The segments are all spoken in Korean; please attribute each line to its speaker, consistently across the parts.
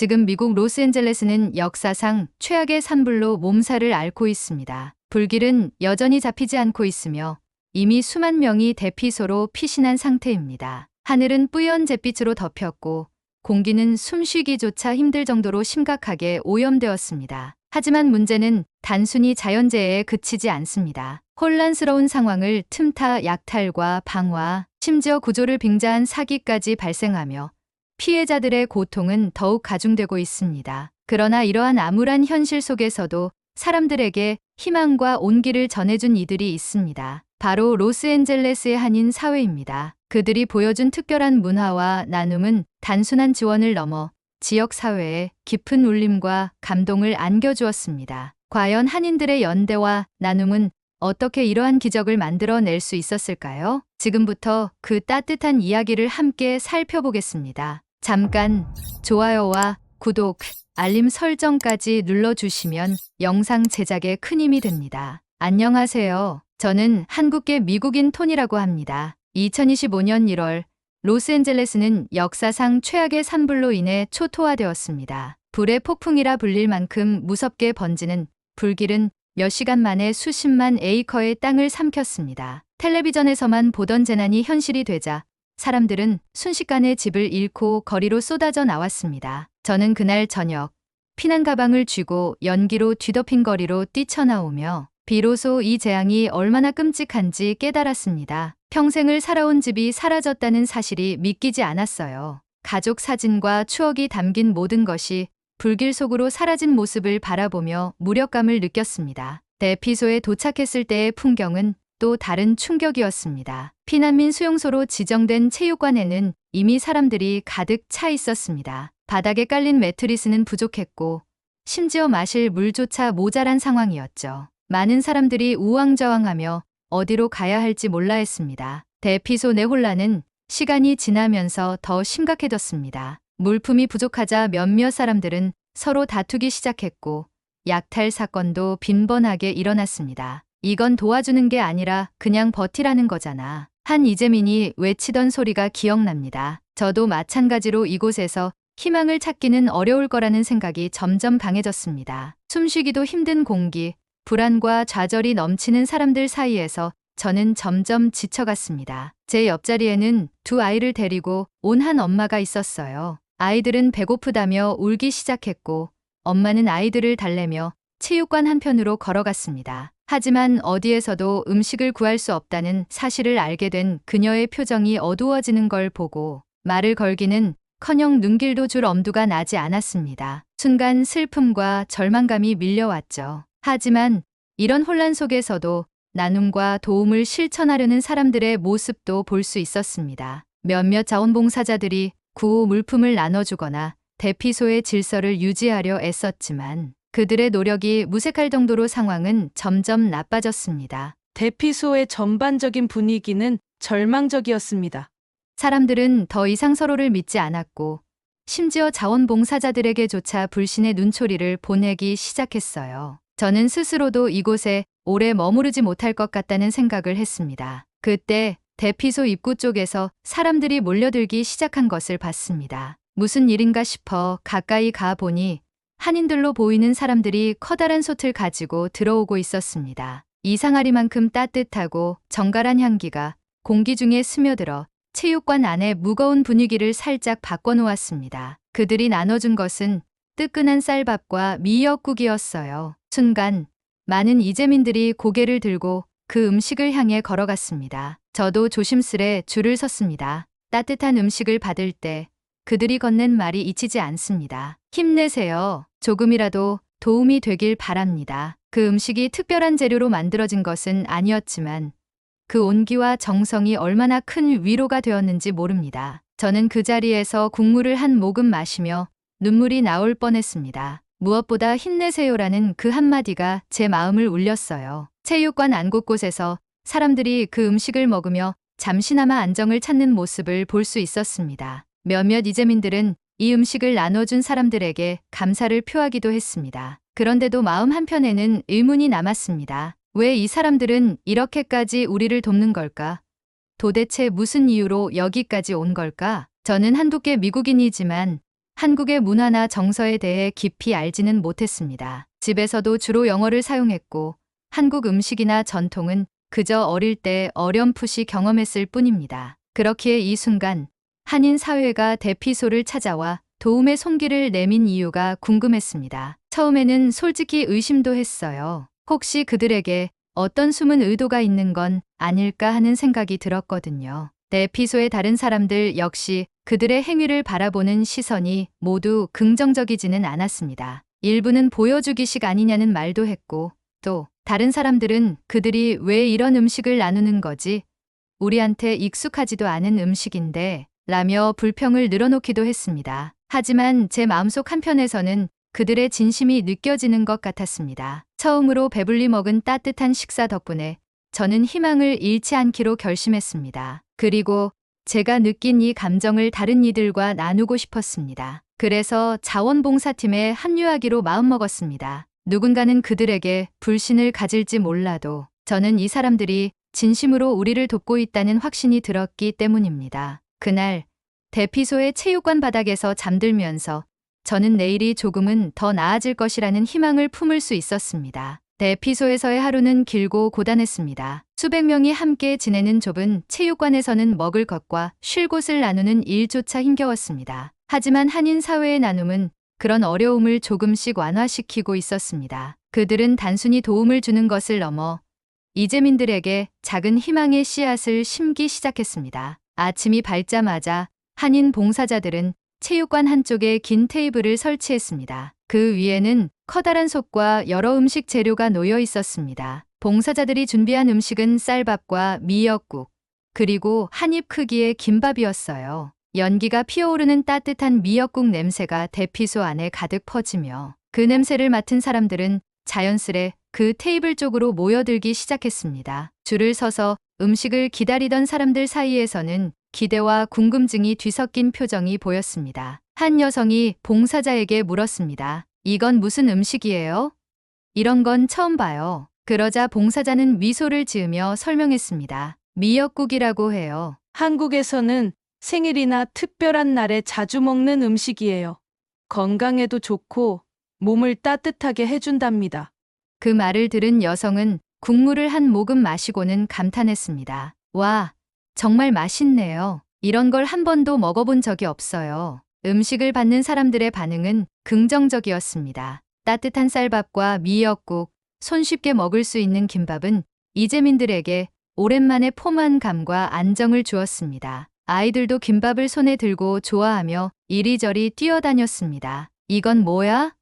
Speaker 1: 지금 미국 로스앤젤레스는 역사상 최악의 산불로 몸살을 앓고 있습니다. 불길은 여전히 잡히지 않고 있으며 이미 수만 명이 대피소로 피신한 상태입니다. 하늘은 뿌연 잿빛으로 덮였고 공기는 숨쉬기조차 힘들 정도로 심각하게 오염되었습니다. 하지만 문제는 단순히 자연재해에 그치지 않습니다. 혼란스러운 상황을 틈타 약탈과 방화, 심지어 구조를 빙자한 사기까지 발생하며 피해자들의 고통은 더욱 가중되고 있습니다. 그러나 이러한 암울한 현실 속에서도 사람들에게 희망과 온기를 전해준 이들이 있습니다. 바로 로스앤젤레스의 한인 사회입니다. 그들이 보여준 특별한 문화와 나눔은 단순한 지원을 넘어 지역 사회에 깊은 울림과 감동을 안겨주었습니다. 과연 한인들의 연대와 나눔은 어떻게 이러한 기적을 만들어낼 수 있었을까요? 지금부터 그 따뜻한 이야기를 함께 살펴보겠습니다. 잠깐 좋아요와 구독, 알림 설정까지 눌러주시면 영상 제작에 큰 힘이 됩니다. 안녕하세요. 저는 한국계 미국인 톤이라고 합니다. 2025년 1월 로스앤젤레스는 역사상 최악의 산불로 인해 초토화되었습니다. 불의 폭풍이라 불릴 만큼 무섭게 번지는 불길은 몇 시간 만에 수십만 에이커의 땅을 삼켰습니다. 텔레비전에서만 보던 재난이 현실이 되자 사람들은 순식간에 집을 잃고 거리로 쏟아져 나왔습니다. 저는 그날 저녁 피난 가방을 쥐고 연기로 뒤덮인 거리로 뛰쳐나오며 비로소 이 재앙이 얼마나 끔찍한지 깨달았습니다. 평생을 살아온 집이 사라졌다는 사실이 믿기지 않았어요. 가족 사진과 추억이 담긴 모든 것이 불길 속으로 사라진 모습을 바라보며 무력감을 느꼈습니다. 대피소에 도착했을 때의 풍경은 또 다른 충격이었습니다. 피난민 수용소로 지정된 체육관에는 이미 사람들이 가득 차 있었습니다. 바닥에 깔린 매트리스는 부족했고 심지어 마실 물조차 모자란 상황이었죠. 많은 사람들이 우왕좌왕하며 어디로 가야 할지 몰라 했습니다. 대피소 내 혼란은 시간이 지나면서 더 심각해졌습니다. 물품이 부족하자 몇몇 사람들은 서로 다투기 시작했고 약탈 사건도 빈번하게 일어났습니다. 이건 도와주는 게 아니라 그냥 버티라는 거잖아. 한 이재민이 외치던 소리가 기억납니다. 저도 마찬가지로 이곳에서 희망을 찾기는 어려울 거라는 생각이 점점 강해졌습니다. 숨쉬기도 힘든 공기, 불안과 좌절이 넘치는 사람들 사이에서 저는 점점 지쳐갔습니다. 제 옆자리에는 두 아이를 데리고 온 한 엄마가 있었어요. 아이들은 배고프다며 울기 시작했고 엄마는 아이들을 달래며 체육관 한편으로 걸어갔습니다. 하지만 어디에서도 음식을 구할 수 없다는 사실을 알게 된 그녀의 표정이 어두워지는 걸 보고 말을 걸기는 커녕 눈길도 줄 엄두가 나지 않았습니다. 순간 슬픔과 절망감이 밀려왔죠. 하지만 이런 혼란 속에서도 나눔과 도움을 실천하려는 사람들의 모습도 볼 수 있었습니다. 몇몇 자원봉사자들이 구호 물품을 나눠주거나 대피소의 질서를 유지하려 애썼지만 그들의 노력이 무색할 정도로 상황은 점점 나빠졌습니다.
Speaker 2: 대피소의 전반적인 분위기는 절망적이었습니다.
Speaker 1: 사람들은 더 이상 서로를 믿지 않았고 심지어 자원봉사자들에게조차 불신의 눈초리를 보내기 시작했어요. 저는 스스로도 이곳에 오래 머무르지 못할 것 같다는 생각을 했습니다. 그때 대피소 입구 쪽에서 사람들이 몰려들기 시작한 것을 봤습니다. 무슨 일인가 싶어 가까이 가보니 한인들로 보이는 사람들이 커다란 솥을 가지고 들어오고 있었습니다. 이상하리만큼 따뜻하고 정갈한 향기가 공기 중에 스며들어 체육관 안의 무거운 분위기를 살짝 바꿔놓았습니다. 그들이 나눠준 것은 뜨끈한 쌀밥과 미역국이었어요. 순간 많은 이재민들이 고개를 들고 그 음식을 향해 걸어갔습니다. 저도 조심스레 줄을 섰습니다. 따뜻한 음식을 받을 때 그들이 건넨 말이 잊히지 않습니다. 힘내세요. 조금이라도 도움이 되길 바랍니다. 그 음식이 특별한 재료로 만들어진 것은 아니었지만 그 온기와 정성이 얼마나 큰 위로가 되었는지 모릅니다. 저는 그 자리에서 국물을 한 모금 마시며 눈물이 나올 뻔했습니다. 무엇보다 힘내세요라는 그 한마디가 제 마음을 울렸어요. 체육관 안 곳곳에서 사람들이 그 음식을 먹으며 잠시나마 안정을 찾는 모습을 볼 수 있었습니다. 몇몇 이재민들은 이 음식을 나눠준 사람들에게 감사를 표하기도 했습니다. 그런데도 마음 한편에는 의문이 남았습니다. 왜 이 사람들은 이렇게까지 우리를 돕는 걸까? 도대체 무슨 이유로 여기까지 온 걸까? 저는 한국계 미국인이지만 한국의 문화나 정서에 대해 깊이 알지는 못했습니다. 집에서도 주로 영어를 사용했고 한국 음식이나 전통은 그저 어릴 때 어렴풋이 경험했을 뿐입니다. 그렇기에 이 순간 한인 사회가 대피소를 찾아와 도움의 손길을 내민 이유가 궁금했습니다. 처음에는 솔직히 의심도 했어요. 혹시 그들에게 어떤 숨은 의도가 있는 건 아닐까 하는 생각이 들었거든요. 대피소의 다른 사람들 역시 그들의 행위를 바라보는 시선이 모두 긍정적이지는 않았습니다. 일부는 보여주기식 아니냐는 말도 했고 또 다른 사람들은 그들이 왜 이런 음식을 나누는 거지? 우리한테 익숙하지도 않은 음식인데 라며 불평을 늘어놓기도 했습니다. 하지만 제 마음속 한편에서는 그들의 진심이 느껴지는 것 같았습니다. 처음으로 배불리 먹은 따뜻한 식사 덕분에 저는 희망을 잃지 않기로 결심했습니다. 그리고 제가 느낀 이 감정을 다른 이들과 나누고 싶었습니다. 그래서 자원봉사팀에 합류하기로 마음먹었습니다. 누군가는 그들에게 불신을 가질지 몰라도 저는 이 사람들이 진심으로 우리를 돕고 있다는 확신이 들었기 때문입니다. 그날 대피소의 체육관 바닥에서 잠들면서 저는 내일이 조금은 더 나아질 것이라는 희망을 품을 수 있었습니다. 대피소에서의 하루는 길고 고단했습니다. 수백 명이 함께 지내는 좁은 체육관에서는 먹을 것과 쉴 곳을 나누는 일조차 힘겨웠습니다. 하지만 한인 사회의 나눔은 그런 어려움을 조금씩 완화시키고 있었습니다. 그들은 단순히 도움을 주는 것을 넘어 이재민들에게 작은 희망의 씨앗을 심기 시작했습니다. 아침이 밝자마자 한인 봉사자들은 체육관 한쪽에 긴 테이블을 설치했습니다. 그 위에는 커다란 솥과 여러 음식 재료가 놓여 있었습니다. 봉사자들이 준비한 음식은 쌀밥과 미역국, 그리고 한 입 크기의 김밥이었어요. 연기가 피어오르는 따뜻한 미역국 냄새가 대피소 안에 가득 퍼지며 그 냄새를 맡은 사람들은 자연스레 그 테이블 쪽으로 모여들기 시작했습니다. 줄을 서서 음식을 기다리던 사람들 사이에서는 기대와 궁금증이 뒤섞인 표정이 보였습니다. 한 여성이 봉사자에게 물었습니다. 이건 무슨 음식이에요? 이런 건 처음 봐요. 그러자 봉사자는 미소를 지으며 설명했습니다. 미역국이라고 해요.
Speaker 2: 한국에서는 생일이나 특별한 날에 자주 먹는 음식이에요. 건강에도 좋고 몸을 따뜻하게 해준답니다.
Speaker 1: 그 말을 들은 여성은 국물을 한 모금 마시고는 감탄했습니다. 와, 정말 맛있네요. 이런 걸 한 번도 먹어본 적이 없어요. 음식을 받는 사람들의 반응은 긍정적이었습니다. 따뜻한 쌀밥과 미역국, 손쉽게 먹을 수 있는 김밥은 이재민들에게 오랜만에 포만감과 안정을 주었습니다. 아이들도 김밥을 손에 들고 좋아하며 이리저리 뛰어다녔습니다. 이건 뭐야?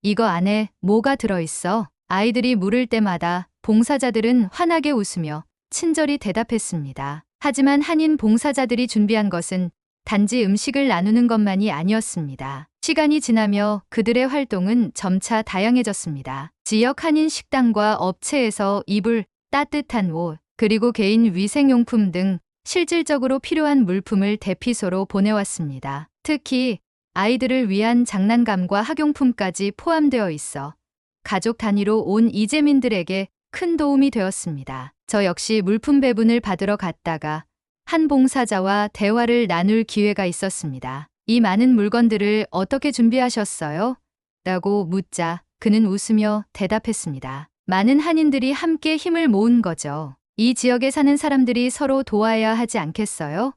Speaker 1: 이거 안에 뭐가 들어있어? 아이들이 물을 때마다 봉사자들은 환하게 웃으며 친절히 대답했습니다. 하지만 한인 봉사자들이 준비한 것은 단지 음식을 나누는 것만이 아니었습니다. 시간이 지나며 그들의 활동은 점차 다양해졌습니다. 지역 한인 식당과 업체에서 이불, 따뜻한 옷, 그리고 개인 위생용품 등 실질적으로 필요한 물품을 대피소로 보내왔습니다. 특히 아이들을 위한 장난감과 학용품까지 포함되어 있어 가족 단위로 온 이재민들에게 큰 도움이 되었습니다. 저 역시 물품 배분을 받으러 갔다가 한 봉사자와 대화를 나눌 기회가 있었습니다. 이 많은 물건들을 어떻게 준비하셨어요? 라고 묻자 그는 웃으며 대답했습니다. 많은 한인들이 함께 힘을 모은 거죠. 이 지역에 사는 사람들이 서로 도와야 하지 않겠어요?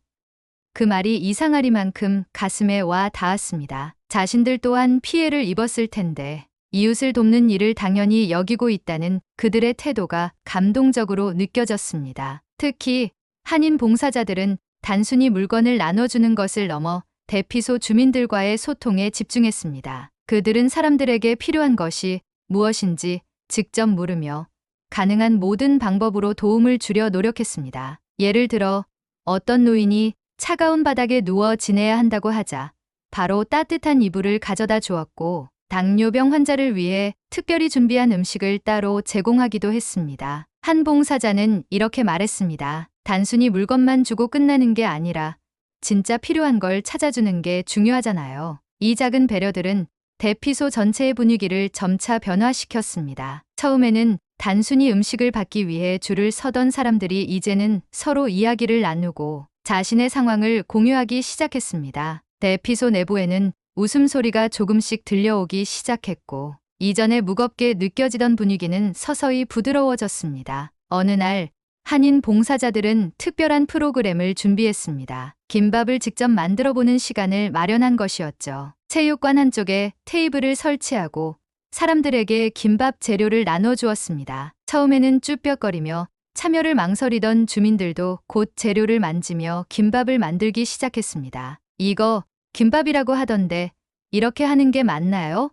Speaker 1: 그 말이 이상하리만큼 가슴에 와 닿았습니다. 자신들 또한 피해를 입었을 텐데 이웃을 돕는 일을 당연히 여기고 있다는 그들의 태도가 감동적으로 느껴졌습니다. 특히 한인 봉사자들은 단순히 물건을 나눠주는 것을 넘어 대피소 주민들과의 소통에 집중했습니다. 그들은 사람들에게 필요한 것이 무엇인지 직접 물으며 가능한 모든 방법으로 도움을 주려 노력했습니다. 예를 들어 어떤 노인이 차가운 바닥에 누워 지내야 한다고 하자 바로 따뜻한 이불을 가져다 주었고 당뇨병 환자를 위해 특별히 준비한 음식을 따로 제공하기도 했습니다. 한 봉사자는 이렇게 말했습니다. 단순히 물건만 주고 끝나는 게 아니라 진짜 필요한 걸 찾아주는 게 중요하잖아요. 이 작은 배려들은 대피소 전체의 분위기를 점차 변화시켰습니다. 처음에는 단순히 음식을 받기 위해 줄을 서던 사람들이 이제는 서로 이야기를 나누고 자신의 상황을 공유하기 시작했습니다. 대피소 내부에는 웃음소리가 조금씩 들려오기 시작했고, 이전에 무겁게 느껴지던 분위기는 서서히 부드러워졌습니다. 어느 날 한인 봉사자들은 특별한 프로그램을 준비했습니다. 김밥을 직접 만들어 보는 시간을 마련한 것이었죠. 체육관 한쪽에 테이블을 설치하고 사람들에게 김밥 재료를 나눠주었습니다. 처음에는 쭈뼛거리며 참여를 망설이던 주민들도 곧 재료를 만지며 김밥을 만들기 시작했습니다. 이거 김밥이라고 하던데 이렇게 하는 게 맞나요?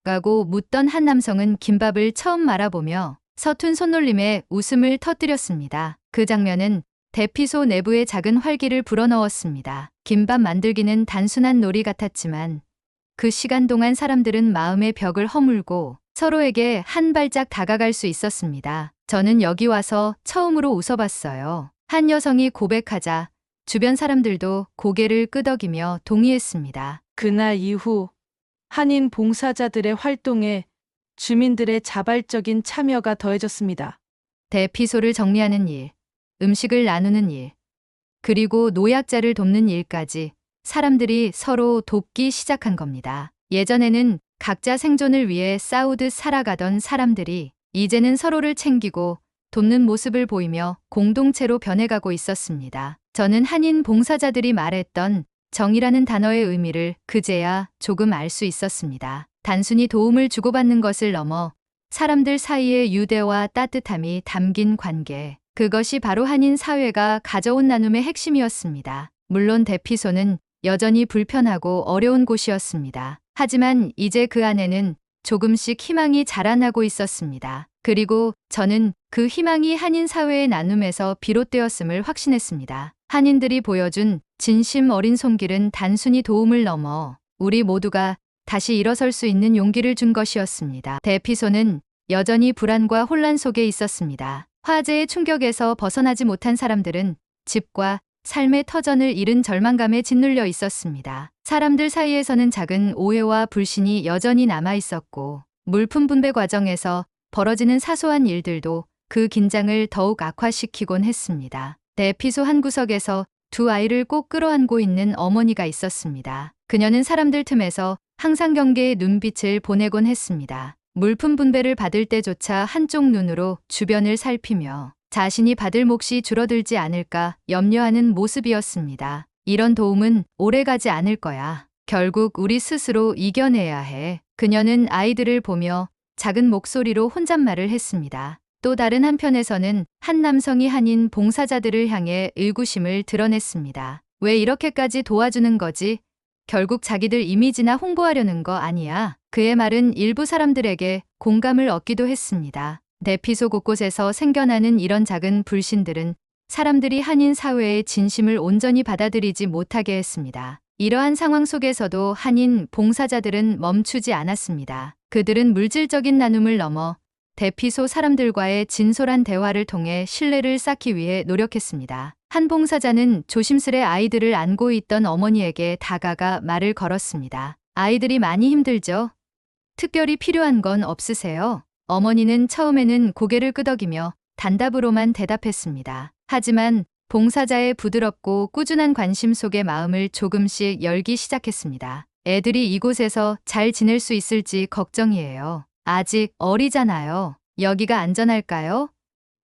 Speaker 1: 라고 묻던 한 남성은 김밥을 처음 말아보며 서툰 손놀림에 웃음을 터뜨렸습니다. 그 장면은 대피소 내부의 작은 활기를 불어넣었습니다. 김밥 만들기는 단순한 놀이 같았지만 그 시간 동안 사람들은 마음의 벽을 허물고 서로에게 한 발짝 다가갈 수 있었습니다. 저는 여기 와서 처음으로 웃어봤어요. 한 여성이 고백하자 주변 사람들도 고개를 끄덕이며 동의했습니다.
Speaker 2: 그날 이후 한인 봉사자들의 활동에 주민들의 자발적인 참여가 더해졌습니다.
Speaker 1: 대피소를 정리하는 일, 음식을 나누는 일, 그리고 노약자를 돕는 일까지 사람들이 서로 돕기 시작한 겁니다. 예전에는 각자 생존을 위해 싸우듯 살아가던 사람들이 이제는 서로를 챙기고 돕는 모습을 보이며 공동체로 변해가고 있었습니다. 저는 한인 봉사자들이 말했던 정이라는 단어의 의미를 그제야 조금 알 수 있었습니다. 단순히 도움을 주고받는 것을 넘어 사람들 사이의 유대와 따뜻함이 담긴 관계. 그것이 바로 한인 사회가 가져온 나눔의 핵심이었습니다. 물론 대피소는 여전히 불편하고 어려운 곳이었습니다. 하지만 이제 그 안에는 조금씩 희망이 자라나고 있었습니다. 그리고 저는 그 희망이 한인 사회의 나눔에서 비롯되었음을 확신했습니다. 한인들이 보여준 진심 어린 손길은 단순히 도움을 넘어 우리 모두가 다시 일어설 수 있는 용기를 준 것이었습니다. 대피소는 여전히 불안과 혼란 속에 있었습니다. 화재의 충격에서 벗어나지 못한 사람들은 집과 삶의 터전을 잃은 절망감에 짓눌려 있었습니다. 사람들 사이에서는 작은 오해와 불신이 여전히 남아 있었고, 물품 분배 과정에서 벌어지는 사소한 일들도 그 긴장을 더욱 악화시키곤 했습니다. 대피소 한 구석에서 두 아이를 꼭 끌어안고 있는 어머니가 있었습니다. 그녀는 사람들 틈에서 항상 경계의 눈빛을 보내곤 했습니다. 물품 분배를 받을 때조차 한쪽 눈으로 주변을 살피며 자신이 받을 몫이 줄어들지 않을까 염려하는 모습이었습니다. 이런 도움은 오래가지 않을 거야. 결국 우리 스스로 이겨내야 해. 그녀는 아이들을 보며 작은 목소리로 혼잣말을 했습니다. 또 다른 한편에서는 한 남성이 한인 봉사자들을 향해 의구심을 드러냈습니다. 왜 이렇게까지 도와주는 거지? 결국 자기들 이미지나 홍보하려는 거 아니야. 그의 말은 일부 사람들에게 공감을 얻기도 했습니다. 대피소 곳곳에서 생겨나는 이런 작은 불신들은 사람들이 한인 사회의 진심을 온전히 받아들이지 못하게 했습니다. 이러한 상황 속에서도 한인 봉사자들은 멈추지 않았습니다. 그들은 물질적인 나눔을 넘어 대피소 사람들과의 진솔한 대화를 통해 신뢰를 쌓기 위해 노력했습니다. 한 봉사자는 조심스레 아이들을 안고 있던 어머니에게 다가가 말을 걸었습니다. 아이들이 많이 힘들죠? 특별히 필요한 건 없으세요? 어머니는 처음에는 고개를 끄덕이며 단답으로만 대답했습니다. 하지만 봉사자의 부드럽고 꾸준한 관심 속에 마음을 조금씩 열기 시작했습니다. 애들이 이곳에서 잘 지낼 수 있을지 걱정이에요. 아직 어리잖아요. 여기가 안전할까요?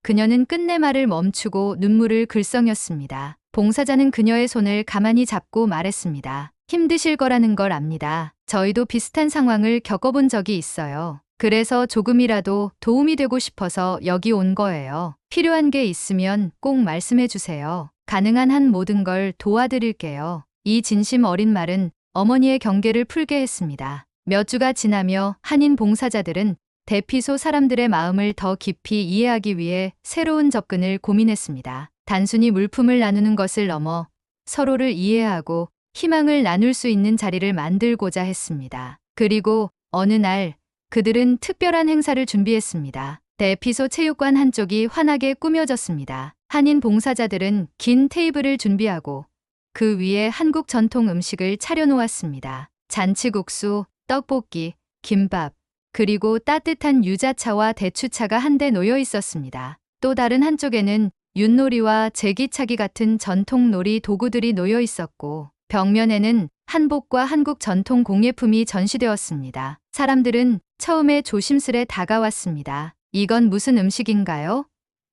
Speaker 1: 그녀는 끝내 말을 멈추고 눈물을 글썽였습니다. 봉사자는 그녀의 손을 가만히 잡고 말했습니다. 힘드실 거라는 걸 압니다. 저희도 비슷한 상황을 겪어본 적이 있어요. 그래서 조금이라도 도움이 되고 싶어서 여기 온 거예요. 필요한 게 있으면 꼭 말씀해 주세요. 가능한 한 모든 걸 도와드릴게요. 이 진심 어린 말은 어머니의 경계를 풀게 했습니다. 몇 주가 지나며 한인 봉사자들은 대피소 사람들의 마음을 더 깊이 이해하기 위해 새로운 접근을 고민했습니다. 단순히 물품을 나누는 것을 넘어 서로를 이해하고 희망을 나눌 수 있는 자리를 만들고자 했습니다. 그리고 어느 날 그들은 특별한 행사를 준비했습니다. 대피소 체육관 한쪽이 환하게 꾸며졌습니다. 한인 봉사자들은 긴 테이블을 준비하고 그 위에 한국 전통 음식을 차려놓았습니다. 잔치국수, 떡볶이, 김밥, 그리고 따뜻한 유자차와 대추차가 한데 놓여 있었습니다. 또 다른 한쪽에는 윷놀이와 제기차기 같은 전통 놀이 도구들이 놓여 있었고 벽면에는 한복과 한국 전통 공예품이 전시되었습니다. 사람들은 처음에 조심스레 다가왔습니다. 이건 무슨 음식인가요?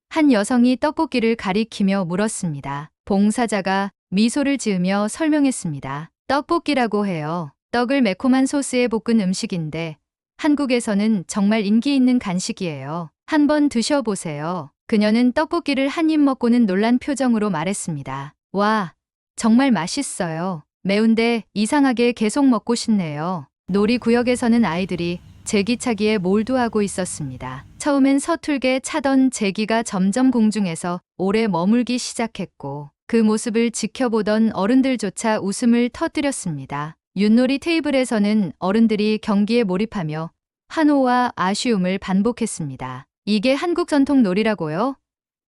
Speaker 1: 한 여성이 떡볶이를 가리키며 물었습니다. 봉사자가 미소를 지으며 설명했습니다. 떡볶이라고 해요. 떡을 매콤한 소스에 볶은 음식인데 한국에서는 정말 인기 있는 간식이에요. 한번 드셔보세요. 그녀는 떡볶이를 한 입 먹고는 놀란 표정으로 말했습니다. 와, 정말 맛있어요. 매운데 이상하게 계속 먹고 싶네요. 놀이구역에서는 아이들이 제기차기에 몰두하고 있었습니다. 처음엔 서툴게 차던 제기가 점점 공중에서 오래 머물기 시작했고 그 모습을 지켜보던 어른들조차 웃음을 터뜨렸습니다. 윷놀이 테이블에서는 어른들이 경기에 몰입하며 환호와 아쉬움을 반복했습니다. 이게 한국 전통 놀이라고요?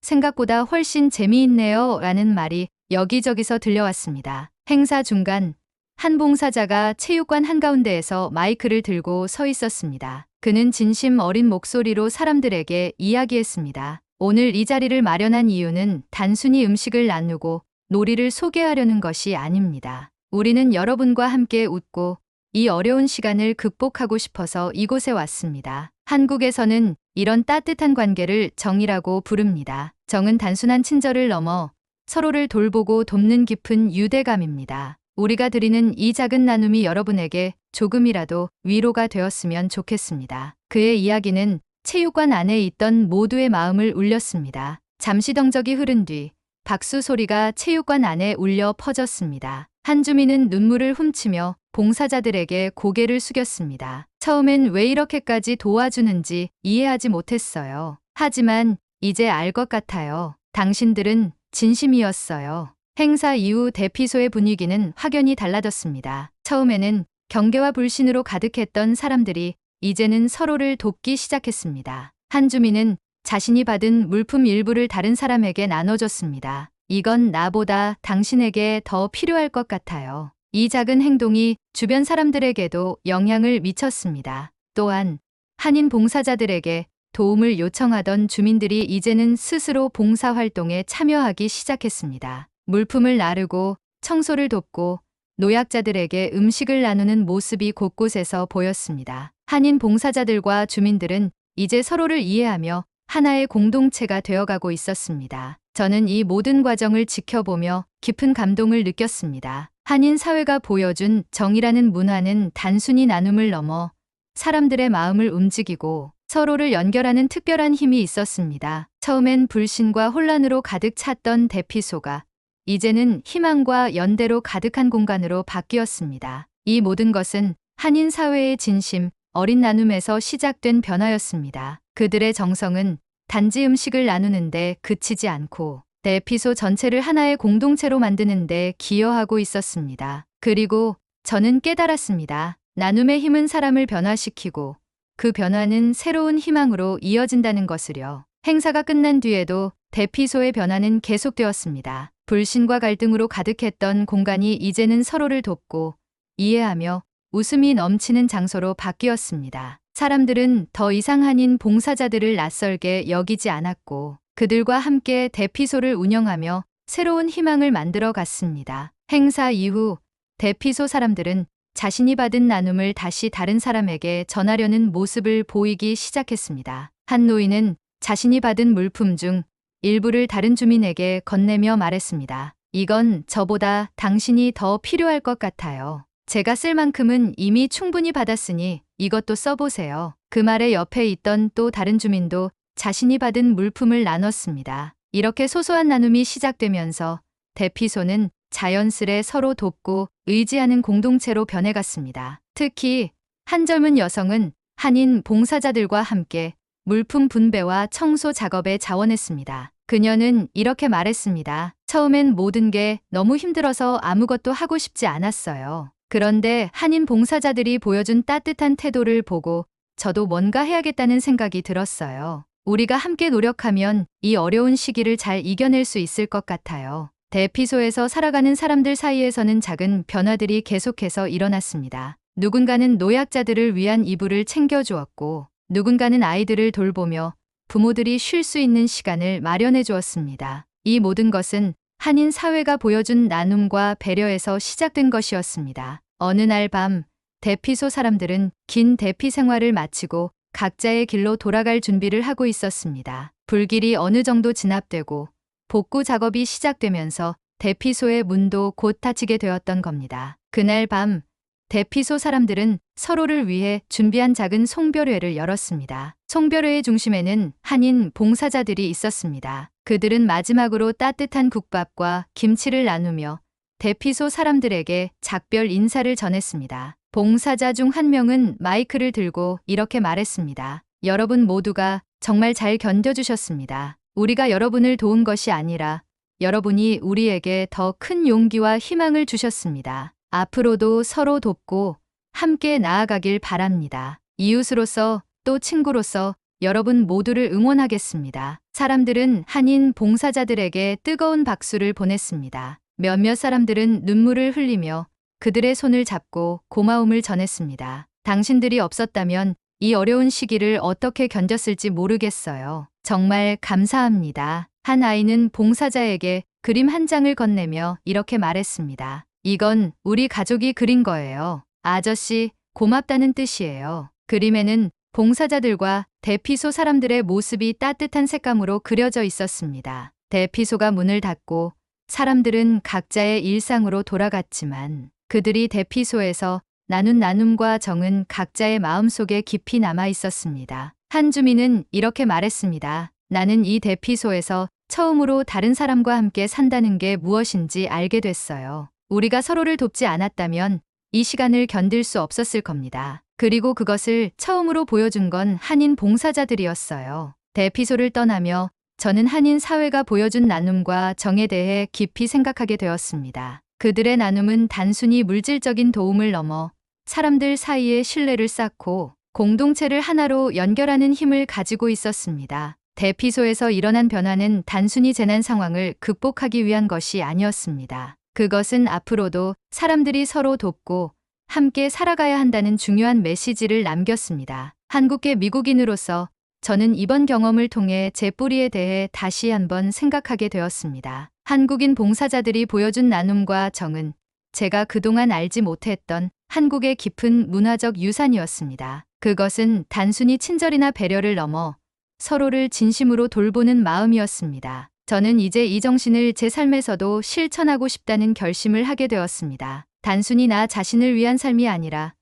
Speaker 1: 생각보다 훨씬 재미있네요. 라는 말이 여기저기서 들려왔습니다. 행사 중간 한 봉사자가 체육관 한가운데에서 마이크를 들고 서 있었습니다. 그는 진심 어린 목소리로 사람들에게 이야기했습니다. 오늘 이 자리를 마련한 이유는 단순히 음식을 나누고 놀이를 소개하려는 것이 아닙니다. 우리는 여러분과 함께 웃고 이 어려운 시간을 극복하고 싶어서 이곳에 왔습니다. 한국에서는 이런 따뜻한 관계를 정이라고 부릅니다. 정은 단순한 친절을 넘어 서로를 돌보고 돕는 깊은 유대감입니다. 우리가 드리는 이 작은 나눔이 여러분에게 조금이라도 위로가 되었으면 좋겠습니다. 그의 이야기는 체육관 안에 있던 모두의 마음을 울렸습니다. 잠시 정적이 흐른 뒤 박수 소리가 체육관 안에 울려 퍼졌습니다. 한 주민은 눈물을 훔치며 봉사자들에게 고개를 숙였습니다. 처음엔 왜 이렇게까지 도와주는지 이해하지 못했어요. 하지만 이제 알 것 같아요. 당신들은 진심이었어요. 행사 이후 대피소의 분위기는 확연히 달라졌습니다. 처음에는 경계와 불신으로 가득했던 사람들이 이제는 서로를 돕기 시작했습니다. 한 주민은 자신이 받은 물품 일부를 다른 사람에게 나눠줬습니다. 이건 나보다 당신에게 더 필요할 것 같아요. 이 작은 행동이 주변 사람들에게도 영향을 미쳤습니다. 또한 한인 봉사자들에게 도움을 요청하던 주민들이 이제는 스스로 봉사활동에 참여하기 시작했습니다. 물품을 나르고 청소를 돕고 노약자들에게 음식을 나누는 모습이 곳곳에서 보였습니다. 한인 봉사자들과 주민들은 이제 서로를 이해하며 하나의 공동체가 되어가고 있었습니다. 저는 이 모든 과정을 지켜보며 깊은 감동을 느꼈습니다. 한인 사회가 보여준 정이라는 문화는 단순히 나눔을 넘어 사람들의 마음을 움직이고 서로를 연결하는 특별한 힘이 있었습니다. 처음엔 불신과 혼란으로 가득 찼던 대피소가 이제는 희망과 연대로 가득한 공간으로 바뀌었습니다. 이 모든 것은 한인 사회의 진심, 어린 나눔에서 시작된 변화였습니다. 그들의 정성은 단지 음식을 나누는데 그치지 않고 대피소 전체를 하나의 공동체로 만드는데 기여하고 있었습니다. 그리고 저는 깨달았습니다. 나눔의 힘은 사람을 변화시키고 그 변화는 새로운 희망으로 이어진다는 것을요. 행사가 끝난 뒤에도 대피소의 변화는 계속되었습니다. 불신과 갈등으로 가득했던 공간이 이제는 서로를 돕고 이해하며 웃음이 넘치는 장소로 바뀌었습니다. 사람들은 더 이상 한인 봉사자들을 낯설게 여기지 않았고 그들과 함께 대피소를 운영하며 새로운 희망을 만들어 갔습니다. 행사 이후 대피소 사람들은 자신이 받은 나눔을 다시 다른 사람에게 전하려는 모습을 보이기 시작했습니다. 한 노인은 자신이 받은 물품 중 일부를 다른 주민에게 건네며 말했습니다. 이건 저보다 당신이 더 필요할 것 같아요. 제가 쓸 만큼은 이미 충분히 받았으니 이것도 써보세요. 그 말에 옆에 있던 또 다른 주민도 자신이 받은 물품을 나눴습니다. 이렇게 소소한 나눔이 시작되면서 대피소는 자연스레 서로 돕고 의지하는 공동체로 변해갔습니다. 특히 한 젊은 여성은 한인 봉사자들과 함께 물품 분배와 청소 작업에 자원했습니다. 그녀는 이렇게 말했습니다. 처음엔 모든 게 너무 힘들어서 아무것도 하고 싶지 않았어요. 그런데 한인 봉사자들이 보여준 따뜻한 태도를 보고 저도 뭔가 해야겠다는 생각이 들었어요. 우리가 함께 노력하면 이 어려운 시기를 잘 이겨낼 수 있을 것 같아요. 대피소에서 살아가는 사람들 사이에서는 작은 변화들이 계속해서 일어났습니다. 누군가는 노약자들을 위한 이불을 챙겨주었고 누군가는 아이들을 돌보며 부모들이 쉴 수 있는 시간을 마련해 주었습니다. 이 모든 것은 한인 사회가 보여준 나눔과 배려에서 시작된 것이었습니다. 어느 날 밤 대피소 사람들은 긴 대피 생활을 마치고 각자의 길로 돌아갈 준비를 하고 있었습니다. 불길이 어느 정도 진압되고 복구 작업이 시작되면서 대피소의 문도 곧 닫히게 되었던 겁니다. 그날 밤 대피소 사람들은 서로를 위해 준비한 작은 송별회를 열었습니다. 송별회의 중심에는 한인 봉사자들이 있었습니다. 그들은 마지막으로 따뜻한 국밥과 김치를 나누며 대피소 사람들에게 작별 인사를 전했습니다. 봉사자 중 한 명은 마이크를 들고 이렇게 말했습니다. 여러분 모두가 정말 잘 견뎌주셨습니다. 우리가 여러분을 도운 것이 아니라 여러분이 우리에게 더 큰 용기와 희망을 주셨습니다. 앞으로도 서로 돕고 함께 나아가길 바랍니다. 이웃으로서 또 친구로서 여러분 모두를 응원하겠습니다. 사람들은 한인 봉사자들에게 뜨거운 박수를 보냈습니다. 몇몇 사람들은 눈물을 흘리며 그들의 손을 잡고 고마움을 전했습니다. 당신들이 없었다면 이 어려운 시기를 어떻게 견뎠을지 모르겠어요. 정말 감사합니다. 한 아이는 봉사자에게 그림 한 장을 건네며 이렇게 말했습니다. 이건 우리 가족이 그린 거예요. 아저씨, 고맙다는 뜻이에요. 그림에는 봉사자들과 대피소 사람들의 모습이 따뜻한 색감으로 그려져 있었습니다. 대피소가 문을 닫고 사람들은 각자의 일상으로 돌아갔지만 그들이 대피소에서 나눈 나눔과 정은 각자의 마음속에 깊이 남아 있었습니다. 한 주민은 이렇게 말했습니다. 나는 이 대피소에서 처음으로 다른 사람과 함께 산다는 게 무엇인지 알게 됐어요. 우리가 서로를 돕지 않았다면 이 시간을 견딜 수 없었을 겁니다. 그리고 그것을 처음으로 보여준 건 한인 봉사자들이었어요. 대피소를 떠나며 저는 한인 사회가 보여준 나눔과 정에 대해 깊이 생각하게 되었습니다. 그들의 나눔은 단순히 물질적인 도움을 넘어 사람들 사이에 신뢰를 쌓고 공동체를 하나로 연결하는 힘을 가지고 있었습니다. 대피소에서 일어난 변화는 단순히 재난 상황을 극복하기 위한 것이 아니었습니다. 그것은 앞으로도 사람들이 서로 돕고 함께 살아가야 한다는 중요한 메시지를 남겼습니다. 한국계 미국인으로서 저는 이번 경험을 통해 제 뿌리에 대해 다시 한번 생각하게 되었습니다. 한국인 봉사자들이 보여준 나눔과 정은 제가 그동안 알지 못했던 한국의 깊은 문화적 유산이었습니다. 그것은 단순히 친절이나 배려를 넘어 서로를 진심으로 돌보는 마음이었습니다. 저는 이제 이 정신을 제 삶에서도 실천하고 싶다는 결심을 하게 되었습니다. 단순히 나 자신을 위한 삶이 아니라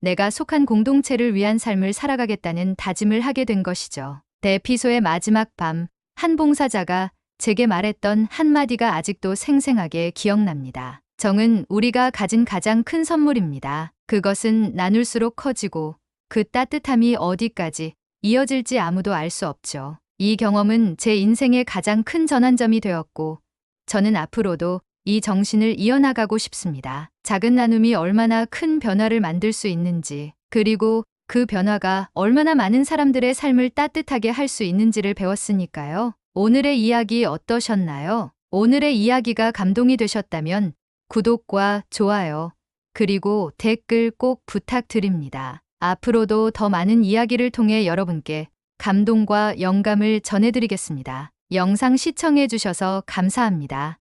Speaker 1: 내가 속한 공동체를 위한 삶을 살아가겠다는 다짐을 하게 된 것이죠. 대피소의 마지막 밤, 한 봉사자가 제게 말했던 한마디가 아직도 생생하게 기억납니다. 정은 우리가 가진 가장 큰 선물입니다. 그것은 나눌수록 커지고 그 따뜻함이 어디까지 이어질지 아무도 알 수 없죠. 이 경험은 제 인생의 가장 큰 전환점이 되었고 저는 앞으로도 이 정신을 이어나가고 싶습니다. 작은 나눔이 얼마나 큰 변화를 만들 수 있는지, 그리고 그 변화가 얼마나 많은 사람들의 삶을 따뜻하게 할 수 있는지를 배웠으니까요. 오늘의 이야기 어떠셨나요? 오늘의 이야기가 감동이 되셨다면 구독과 좋아요, 그리고 댓글 꼭 부탁드립니다. 앞으로도 더 많은 이야기를 통해 여러분께 감동과 영감을 전해드리겠습니다. 영상 시청해주셔서 감사합니다.